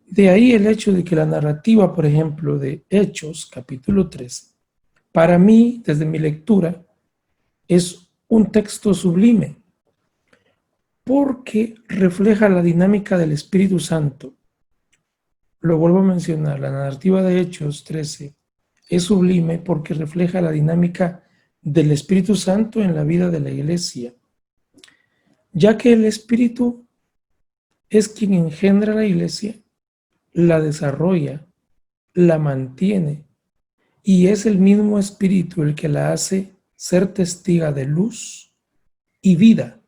De ahí el hecho de que la narrativa, por ejemplo, de Hechos, capítulo 13, para mí, desde mi lectura, es un texto sublime, porque refleja la dinámica del Espíritu Santo. Lo vuelvo a mencionar, la narrativa de Hechos 13 es sublime porque refleja la dinámica del Espíritu Santo en la vida de la iglesia, ya que el Espíritu es quien engendra la iglesia, la desarrolla, la mantiene, y es el mismo Espíritu el que la hace ser testiga de luz y vida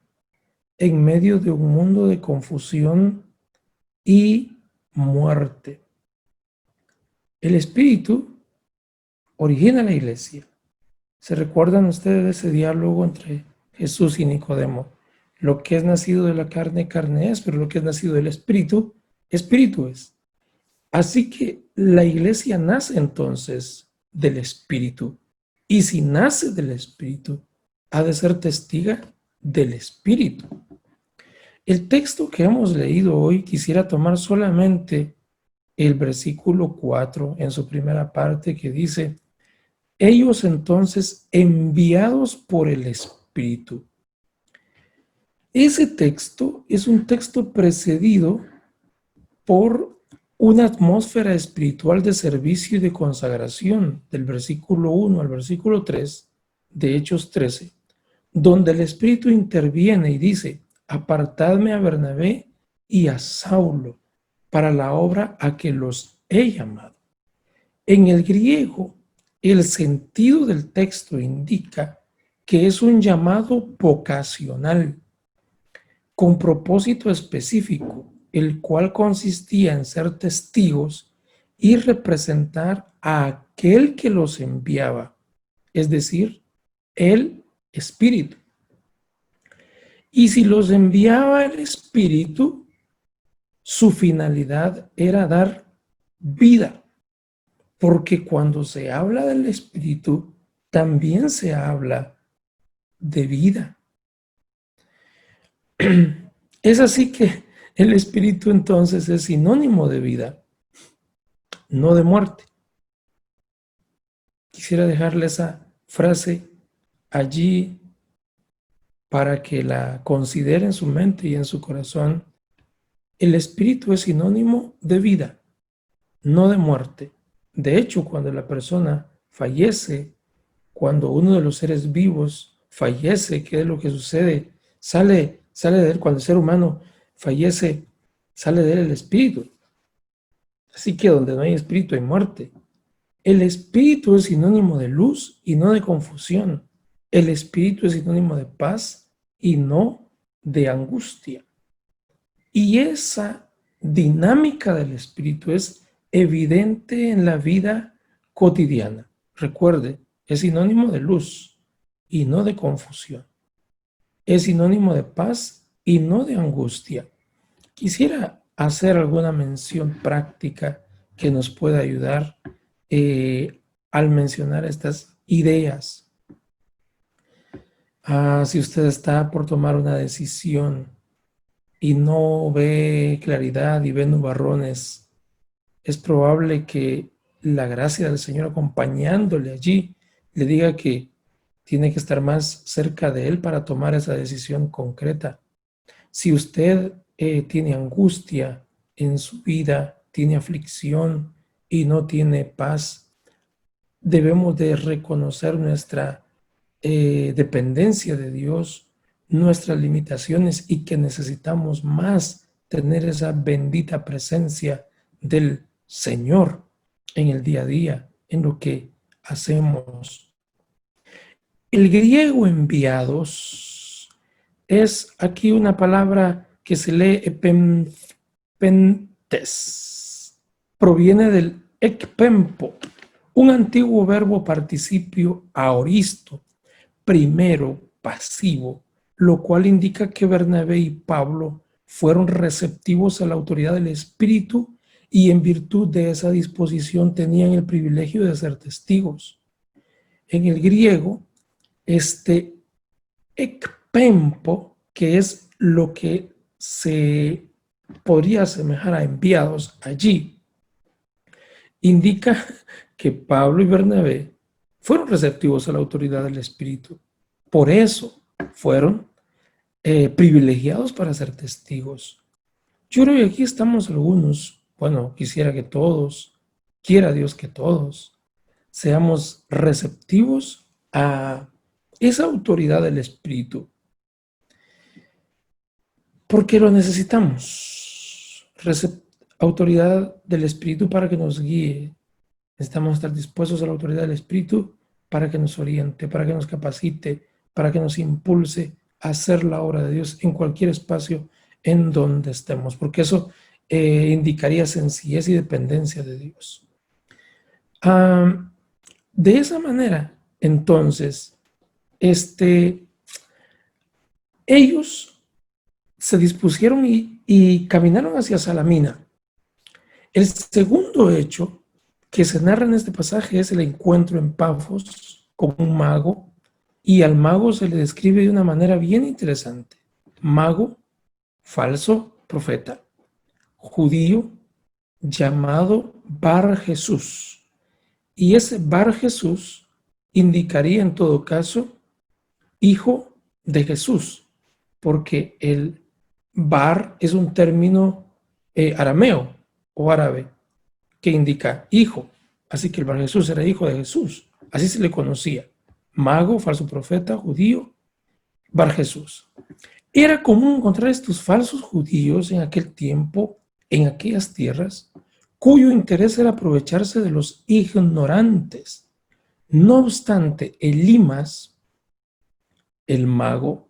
en medio de un mundo de confusión y muerte. El Espíritu origina la iglesia. ¿Se recuerdan ustedes de ese diálogo entre Jesús y Nicodemo? Lo que es nacido de la carne, carne es, pero lo que es nacido del Espíritu, Espíritu es. Así que la iglesia nace entonces del Espíritu. Y si nace del Espíritu, ha de ser testiga del Espíritu. El texto que hemos leído hoy quisiera tomar solamente el versículo 4 en su primera parte que dice: ellos entonces enviados por el Espíritu. Ese texto es un texto precedido por una atmósfera espiritual de servicio y de consagración, del versículo 1 al versículo 3 de Hechos 13, donde el Espíritu interviene y dice: apartadme a Bernabé y a Saulo para la obra a que los he llamado. En el griego, el sentido del texto indica que es un llamado vocacional, con propósito específico, el cual consistía en ser testigos y representar a aquel que los enviaba, es decir, el Espíritu. Y si los enviaba el Espíritu, su finalidad era dar vida, porque cuando se habla del Espíritu, también se habla de vida. Es así que el Espíritu entonces es sinónimo de vida, no de muerte. Quisiera dejarle esa frase allí para que la considere en su mente y en su corazón. El Espíritu es sinónimo de vida, no de muerte. De hecho, cuando la persona fallece, cuando uno de los seres vivos fallece, ¿qué es lo que sucede? Sale de él, cuando el ser humano fallece, sale de él el espíritu. Así que donde no hay espíritu hay muerte. El espíritu es sinónimo de luz y no de confusión. El espíritu es sinónimo de paz y no de angustia. Y esa dinámica del espíritu es evidente en la vida cotidiana. Recuerde, es sinónimo de luz y no de confusión. Es sinónimo de paz y no de angustia. Quisiera hacer alguna mención práctica que nos pueda ayudar al mencionar estas ideas. Si usted está por tomar una decisión y no ve claridad y ve nubarrones, es probable que la gracia del Señor acompañándole allí le diga que tiene que estar más cerca de Él para tomar esa decisión concreta. Si usted tiene angustia en su vida, tiene aflicción y no tiene paz, debemos de reconocer nuestra dependencia de Dios, nuestras limitaciones y que necesitamos más tener esa bendita presencia del Señor en el día a día, en lo que hacemos. El griego enviados es aquí una palabra que se lee epempentes. Proviene del ekpempo, un antiguo verbo participio aoristo, primero pasivo, lo cual indica que Bernabé y Pablo fueron receptivos a la autoridad del Espíritu y en virtud de esa disposición tenían el privilegio de ser testigos. En el griego, ekpempo, que es lo que se podría asemejar a enviados allí, indica que Pablo y Bernabé fueron receptivos a la autoridad del Espíritu. Por eso fueron privilegiados para ser testigos. Yo creo que aquí estamos algunos, bueno, quisiera que todos, quiera Dios que todos, seamos receptivos a esa autoridad del Espíritu, porque lo necesitamos. Autoridad del Espíritu para que nos guíe. Necesitamos estar dispuestos a la autoridad del Espíritu para que nos oriente, para que nos capacite, para que nos impulse a hacer la obra de Dios en cualquier espacio en donde estemos, porque eso indicaría sencillez y dependencia de Dios. De esa manera, entonces, ellos se dispusieron y caminaron hacia Salamina. El segundo hecho que se narra en este pasaje es el encuentro en Pafos con un mago, y al mago se le describe de una manera bien interesante. Mago, falso profeta, judío, llamado Bar Jesús. Y ese Bar Jesús indicaría en todo caso hijo de Jesús, porque el Bar es un término arameo o árabe que indica hijo. Así que el Bar Jesús era hijo de Jesús. Así se le conocía. Mago, falso profeta, judío, Bar Jesús. Era común encontrar estos falsos judíos en aquel tiempo, en aquellas tierras, cuyo interés era aprovecharse de los ignorantes. No obstante, Elimas, el mago,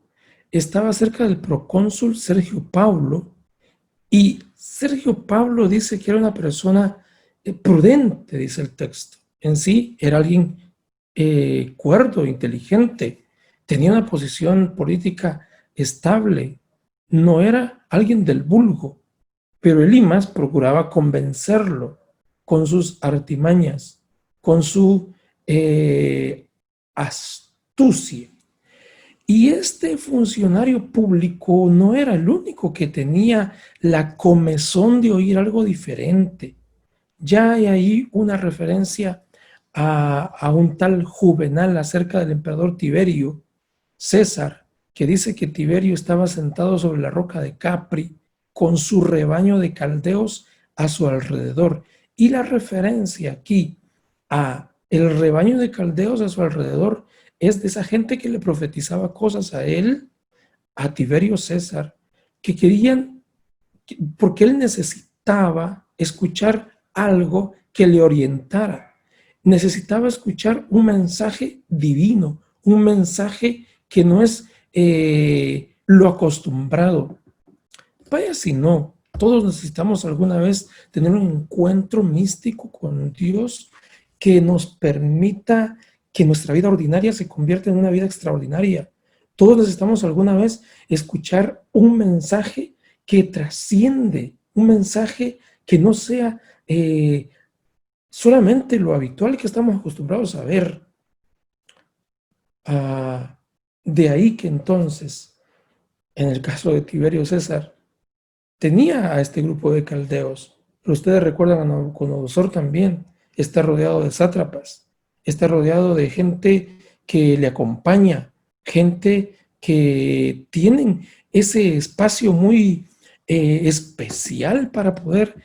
estaba cerca del procónsul Sergio Paulo, y Sergio Paulo dice que era una persona prudente, dice el texto. En sí, era alguien cuerdo, inteligente, tenía una posición política estable, no era alguien del vulgo, pero Elimas procuraba convencerlo con sus artimañas, con su astucia. Y este funcionario público no era el único que tenía la comezón de oír algo diferente. Ya hay ahí una referencia a un tal Juvenal acerca del emperador Tiberio César, que dice que Tiberio estaba sentado sobre la roca de Capri con su rebaño de caldeos a su alrededor. Y la referencia aquí a el rebaño de caldeos a su alrededor es de esa gente que le profetizaba cosas a él, a Tiberio César, que querían, porque él necesitaba escuchar algo que le orientara. Necesitaba escuchar un mensaje divino, un mensaje que no es lo acostumbrado. Vaya si no, todos necesitamos alguna vez tener un encuentro místico con Dios que nos permita que nuestra vida ordinaria se convierta en una vida extraordinaria. Todos necesitamos alguna vez escuchar un mensaje que trasciende, un mensaje que no sea solamente lo habitual que estamos acostumbrados a ver. De ahí que entonces, en el caso de Tiberio César, tenía a este grupo de caldeos, pero ustedes recuerdan a Nabucodonosor también, está rodeado de sátrapas, está rodeado de gente que le acompaña, gente que tienen ese espacio muy especial para poder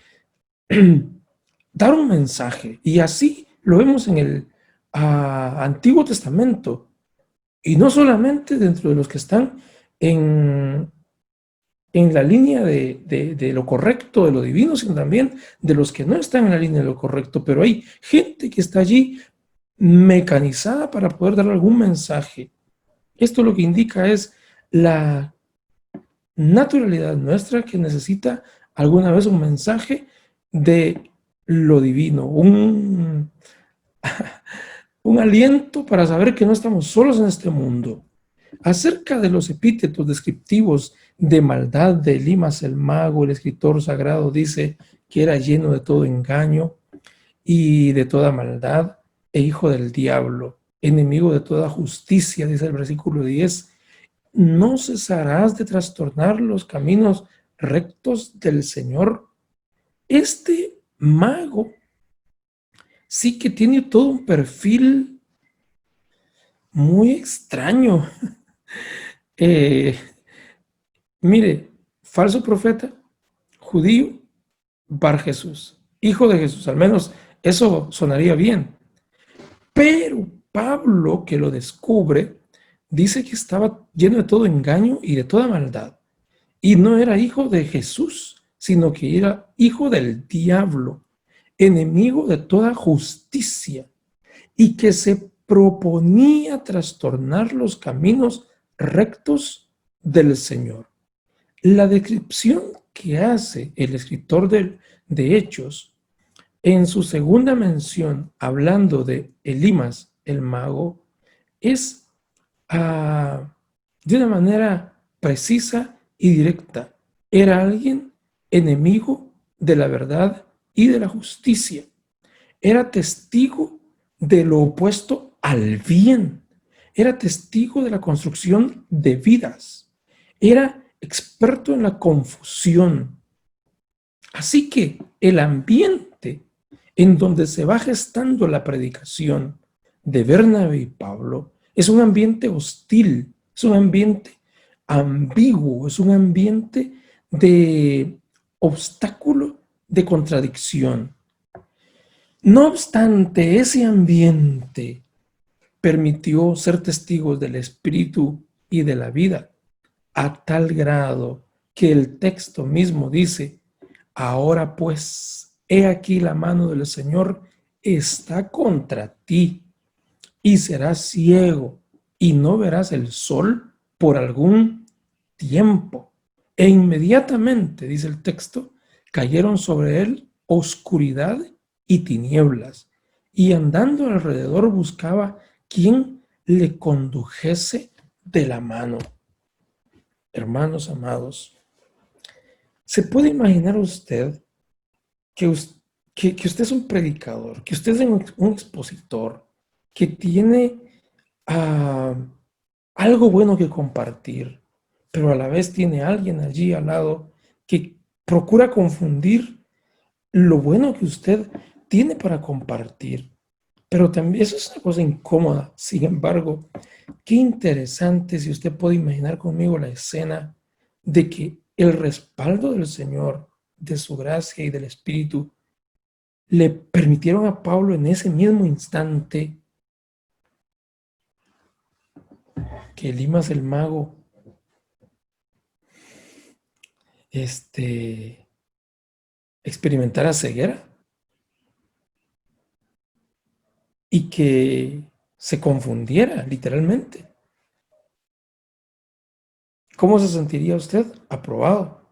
dar un mensaje. Y así lo vemos en el Antiguo Testamento. Y no solamente dentro de los que están en la línea de lo correcto, de lo divino, sino también de los que no están en la línea de lo correcto. Pero hay gente que está allí mecanizada para poder dar algún mensaje. Esto lo que indica es la naturalidad nuestra que necesita alguna vez un mensaje de lo divino, un aliento para saber que no estamos solos en este mundo. Acerca de los epítetos descriptivos de maldad de Elimas el mago, el escritor sagrado dice que era lleno de todo engaño y de toda maldad, e hijo del diablo, enemigo de toda justicia, dice el versículo 10. No cesarás de trastornar los caminos rectos del Señor. Este mago sí que tiene todo un perfil muy extraño. Mire, falso profeta, judío, Bar Jesús, hijo de Jesús, al menos eso sonaría bien. Pero Pablo, que lo descubre, dice que estaba lleno de todo engaño y de toda maldad. Y no era hijo de Jesús, sino que era hijo del diablo, enemigo de toda justicia, y que se proponía trastornar los caminos rectos del Señor. La descripción que hace el escritor de Hechos en su segunda mención, hablando de Elimas, el mago, es de una manera precisa y directa. Era alguien enemigo de la verdad y de la justicia. Era testigo de lo opuesto al bien. Era testigo de la construcción de vidas. Era experto en la confusión. Así que el ambiente en donde se va gestando la predicación de Bernabé y Pablo es un ambiente hostil, es un ambiente ambiguo, es un ambiente de obstáculo, de contradicción. No obstante, ese ambiente permitió ser testigos del Espíritu y de la vida, a tal grado que el texto mismo dice: ahora pues, he aquí la mano del Señor está contra ti, y serás ciego, y no verás el sol por algún tiempo. E inmediatamente, dice el texto, cayeron sobre él oscuridad y tinieblas, y andando alrededor buscaba quien le condujese de la mano. Hermanos amados, ¿se puede imaginar usted que usted es un predicador, que usted es un expositor, que tiene algo bueno que compartir, pero a la vez tiene alguien allí al lado que procura confundir lo bueno que usted tiene para compartir? Pero también eso es una cosa incómoda. Sin embargo, qué interesante si usted puede imaginar conmigo la escena de que el respaldo del Señor, de su gracia y del Espíritu, le permitieron a Pablo en ese mismo instante que Elimas el mago experimentara ceguera y que se confundiera literalmente. ¿Cómo se sentiría usted? Aprobado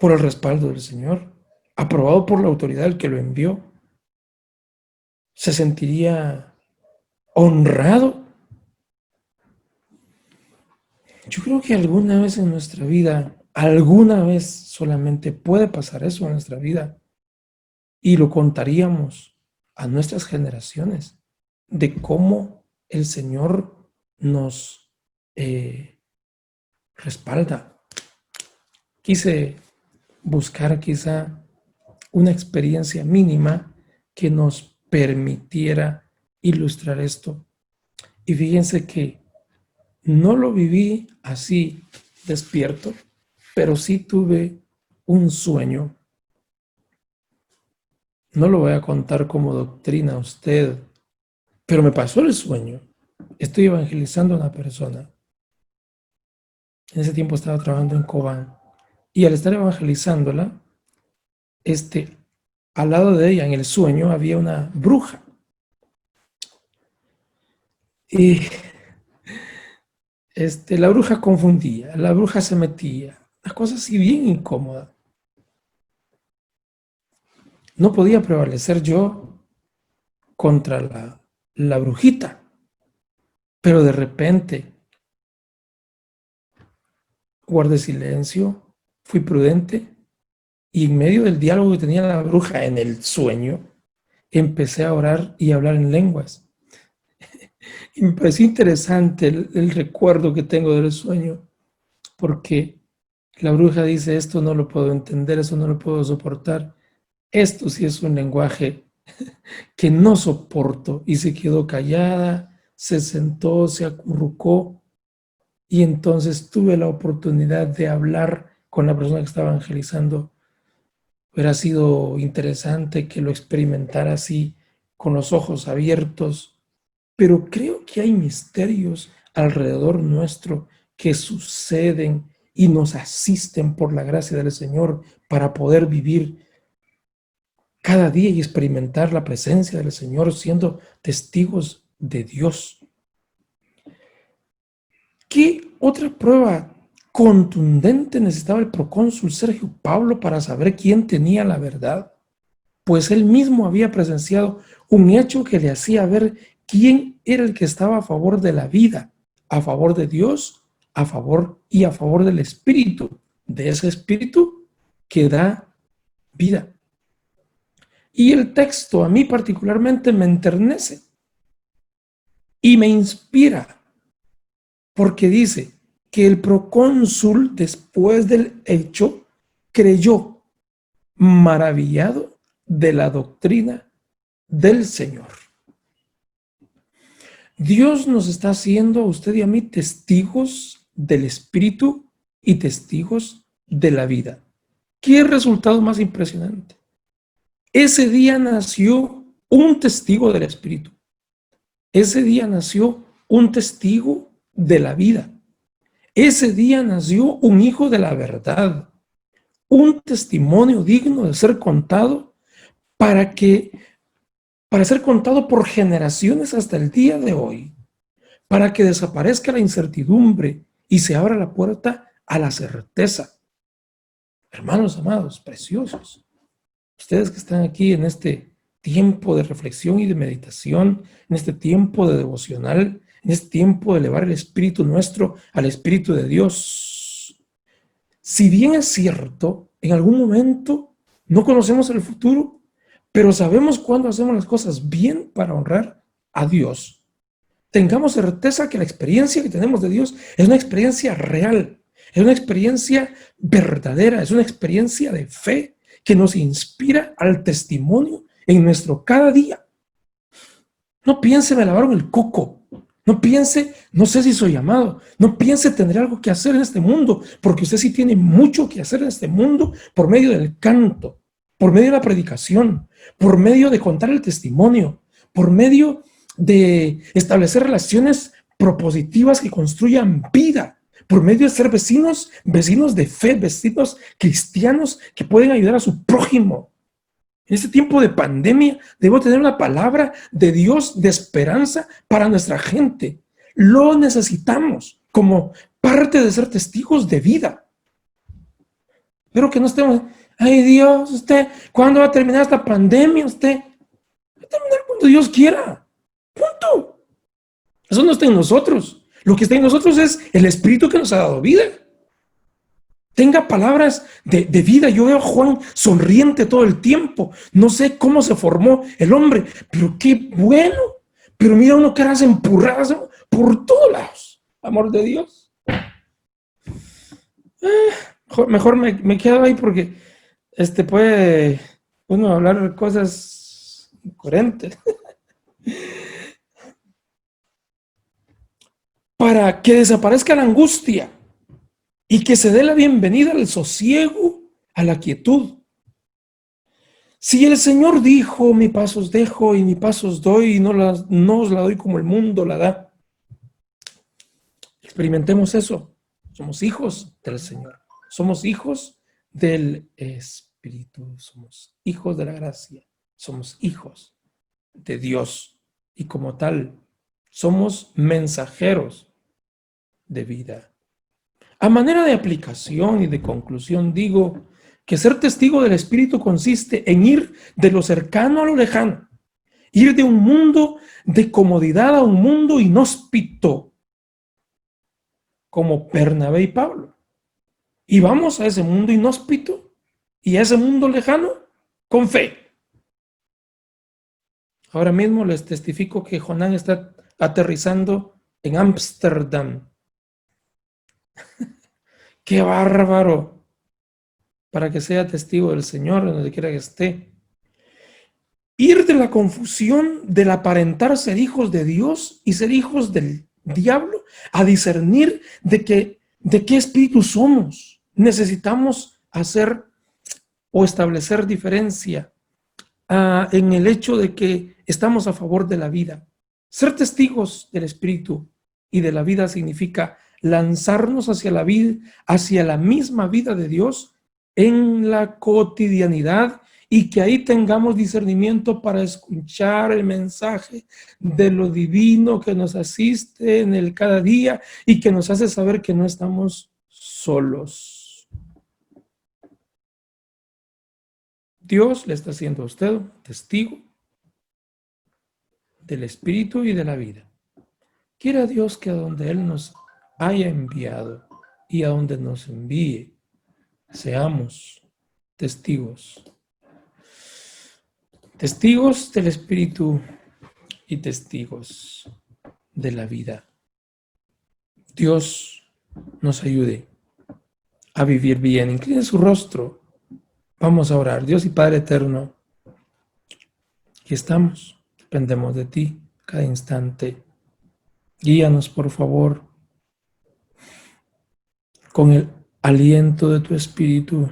por el respaldo del Señor, aprobado por la autoridad que lo envió. Se sentiría honrado. Yo creo que alguna vez en nuestra vida, alguna vez solamente puede pasar eso en nuestra vida, y lo contaríamos a nuestras generaciones de cómo el Señor nos respalda. Quise buscar quizá una experiencia mínima que nos permitiera ilustrar esto. Y fíjense que no lo viví así despierto, pero sí tuve un sueño. No lo voy a contar como doctrina a usted, pero me pasó el sueño. Estoy evangelizando a una persona. En ese tiempo estaba trabajando en Cobán. Y al estar evangelizándola, al lado de ella, en el sueño, había una bruja. Y la bruja confundía, la bruja se metía, una cosa así bien incómoda. No podía prevalecer yo contra la brujita, pero de repente guardé silencio, fui prudente, y en medio del diálogo que tenía la bruja en el sueño, empecé a orar y a hablar en lenguas. Y me pareció interesante el recuerdo que tengo del sueño, porque La bruja dice, esto no lo puedo entender, eso no lo puedo soportar. Esto sí es un lenguaje que no soporto. Y se quedó callada, se sentó, se acurrucó y entonces tuve la oportunidad de hablar con la persona que estaba evangelizando. Hubiera sido interesante que lo experimentara así, con los ojos abiertos, pero creo que hay misterios alrededor nuestro que suceden y nos asisten por la gracia del Señor para poder vivir cada día y experimentar la presencia del Señor siendo testigos de Dios. ¿Qué otra prueba contundente necesitaba el procónsul Sergio Pablo para saber quién tenía la verdad? Pues él mismo había presenciado un hecho que le hacía ver quién era el que estaba a favor de la vida, a favor de Dios, a favor del Espíritu, de ese Espíritu que da vida. Y el texto a mí particularmente me enternece y me inspira, porque dice que el procónsul, después del hecho, creyó maravillado de la doctrina del Señor. Dios nos está haciendo a usted y a mí testigos del Espíritu y testigos de la vida. ¿Qué resultado más impresionante? Ese día nació un testigo del Espíritu. Ese día nació un testigo de la vida. Ese día nació un hijo de la verdad. Un testimonio digno de ser contado para ser contado por generaciones hasta el día de hoy, para que desaparezca la incertidumbre y se abra la puerta a la certeza. Hermanos amados, preciosos, ustedes que están aquí en este tiempo de reflexión y de meditación, en este tiempo de devocional, en este tiempo de elevar el espíritu nuestro al Espíritu de Dios. Si bien es cierto, en algún momento no conocemos el futuro, pero sabemos cuándo hacemos las cosas bien para honrar a Dios. Tengamos certeza que la experiencia que tenemos de Dios es una experiencia real, es una experiencia verdadera, es una experiencia de fe que nos inspira al testimonio en nuestro cada día. No piense, me lavaron el coco. No piense, no sé si soy amado. No piense tener algo que hacer en este mundo, porque usted sí tiene mucho que hacer en este mundo por medio del canto, por medio de la predicación, por medio de contar el testimonio, por medio de establecer relaciones propositivas que construyan vida, por medio de ser vecinos de fe, vecinos cristianos que pueden ayudar a su prójimo. En este tiempo de pandemia debo tener una palabra de Dios de esperanza para nuestra gente. Lo necesitamos como parte de ser testigos de vida. Pero que no estemos, ay Dios, usted, ¿cuándo va a terminar esta pandemia? Usted va a terminar cuando Dios quiera. Punto. Eso no está en nosotros. Lo que está en nosotros es el Espíritu que nos ha dado vida. Tenga palabras de vida. Yo veo a Juan sonriente todo el tiempo. No sé cómo se formó el hombre, pero qué bueno. Pero mira uno que hace empurradas por todos lados. Amor de Dios. Mejor me quedo ahí porque puede uno hablar cosas incoherentes. Para que desaparezca la angustia y que se dé la bienvenida al sosiego, a la quietud. Si el Señor dijo, mi paz os dejo y mi paz os doy, y no os la doy como el mundo la da. Experimentemos eso. Somos hijos del Señor. Somos hijos del Espíritu. Somos hijos de la gracia. Somos hijos de Dios. Y como tal, somos mensajeros de vida. A manera de aplicación y de conclusión, digo que ser testigo del Espíritu consiste en ir de lo cercano a lo lejano, ir de un mundo de comodidad a un mundo inhóspito, como Bernabé y Pablo. Y vamos a ese mundo inhóspito y a ese mundo lejano con fe. Ahora mismo les testifico que Jonán está aterrizando en Ámsterdam. ¡Qué bárbaro! Para que sea testigo del Señor donde quiera que esté. Ir de la confusión del aparentar ser hijos de Dios y ser hijos del diablo a discernir de qué espíritu somos. Necesitamos hacer o establecer diferencia en el hecho de que estamos a favor de la vida. Ser testigos del espíritu y de la vida significa lanzarnos hacia la vida, hacia la misma vida de Dios en la cotidianidad, y que ahí tengamos discernimiento para escuchar el mensaje de lo divino que nos asiste en el cada día y que nos hace saber que no estamos solos. Dios le está haciendo a usted testigo del espíritu y de la vida. Quiera Dios que a donde Él nos haya enviado y a donde nos envíe, seamos testigos. Testigos del espíritu y testigos de la vida. Dios nos ayude a vivir bien. Incline su rostro. Vamos a orar. Dios y Padre eterno, aquí estamos. Dependemos de ti cada instante. Guíanos, por favor, con el aliento de tu espíritu.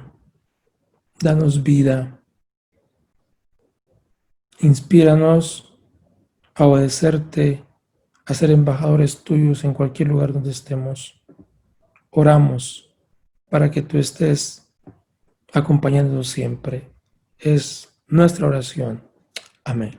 Danos vida. Inspíranos a obedecerte, a ser embajadores tuyos en cualquier lugar donde estemos. Oramos para que tú estés acompañándonos siempre. Es nuestra oración. Amén.